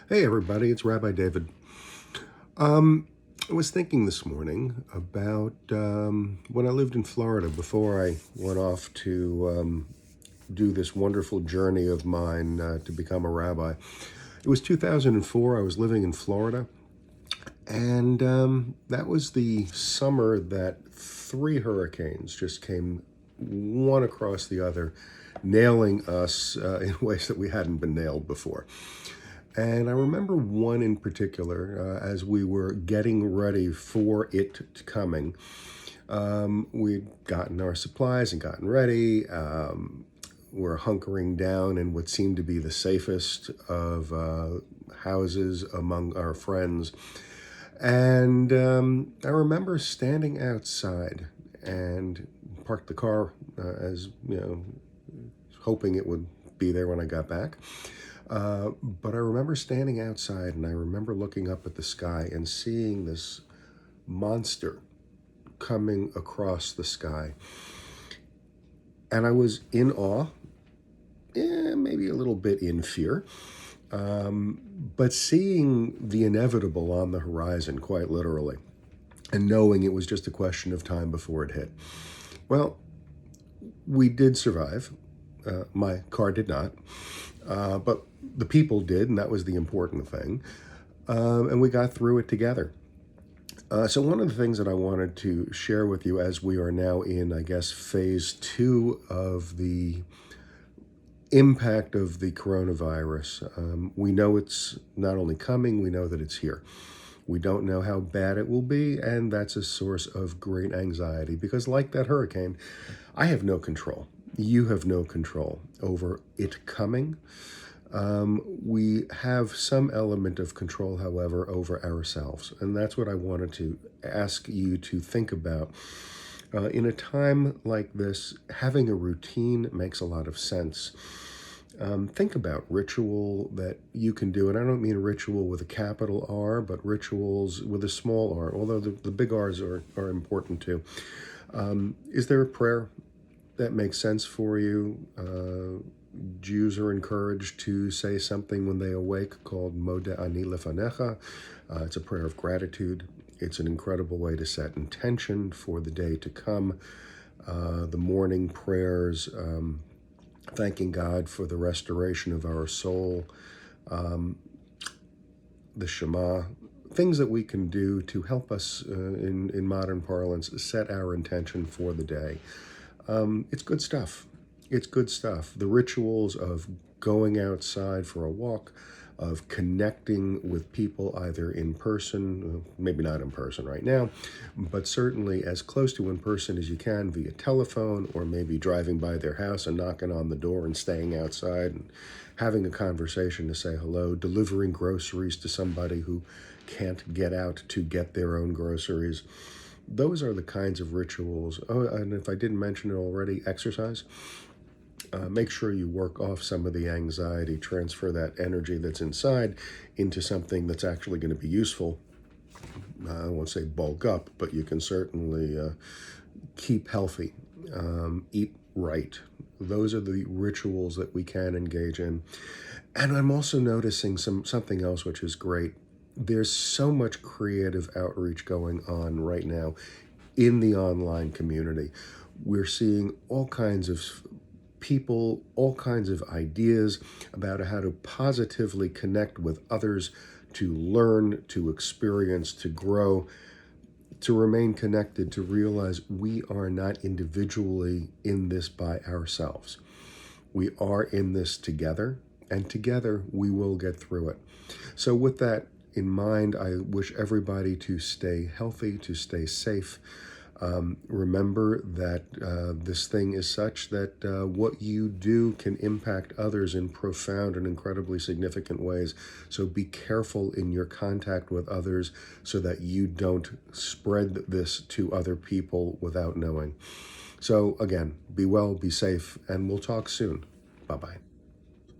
Hey everybody, it's Rabbi David. I was thinking this morning about when I lived in Florida before I went off to do this wonderful journey of mine to become a rabbi. It was 2004. I was living in Florida, and that was the summer that three hurricanes just came one across the other, nailing us in ways that we hadn't been nailed before. And I remember one in particular, as we were getting ready for it coming. We'd gotten our supplies and gotten ready. We're hunkering down in what seemed to be the safest of houses among our friends. And I remember standing outside and parked the car as, hoping it would be there when I got back. But I remember standing outside and I remember looking up at the sky and seeing this monster coming across the sky. And I was in awe, maybe a little bit in fear, but seeing the inevitable on the horizon, quite literally, and knowing it was just a question of time before it hit. Well, we did survive. My car did not, but the people did, and that was the important thing. And we got through it together. So one of the things that I wanted to share with you as we are now in, I guess, phase 2 of the impact of the coronavirus. We know it's not only coming, we know that it's here. We don't know how bad it will be, and that's a source of great anxiety because, like that hurricane, I have no control. You have no control over it coming. We have some element of control, however, over ourselves, and that's what I wanted to ask you to think about. In a time like this, having a routine makes a lot of sense. Think about ritual that you can do, and I don't mean ritual with a capital R, but rituals with a small r, although the big R's are important too. Is there a prayer that makes sense for you? Jews are encouraged to say something when they awake called Modeh Ani Lefanecha. It's a prayer of gratitude. It's an incredible way to set intention for the day to come. The morning prayers, thanking God for the restoration of our soul, the Shema, things that we can do to help us, in modern parlance, set our intention for the day. It's good stuff. It's good stuff. The rituals of going outside for a walk, of connecting with people either in person, maybe not in person right now, but certainly as close to in person as you can via telephone, or maybe driving by their house and knocking on the door and staying outside and having a conversation to say hello, delivering groceries to somebody who can't get out to get their own groceries. Those are the kinds of rituals. Oh, and if I didn't mention it already, exercise. Make sure you work off some of the anxiety, transfer that energy that's inside into something that's actually going to be useful. I won't say bulk up, but you can certainly keep healthy, eat right. Those are the rituals that we can engage in. And I'm also noticing something else which is great. There's so much creative outreach going on right now in the online community. We're seeing all kinds of people, all kinds of ideas about how to positively connect with others, to learn, to experience, to grow, to remain connected, to realize we are not individually in this by ourselves. We are in this together, and together we will get through it. So with that in mind, I wish everybody to stay healthy, to stay safe. Remember that this thing is such that what you do can impact others in profound and incredibly significant ways. So be careful in your contact with others so that you don't spread this to other people without knowing. So again, be well, be safe, and we'll talk soon. Bye-bye.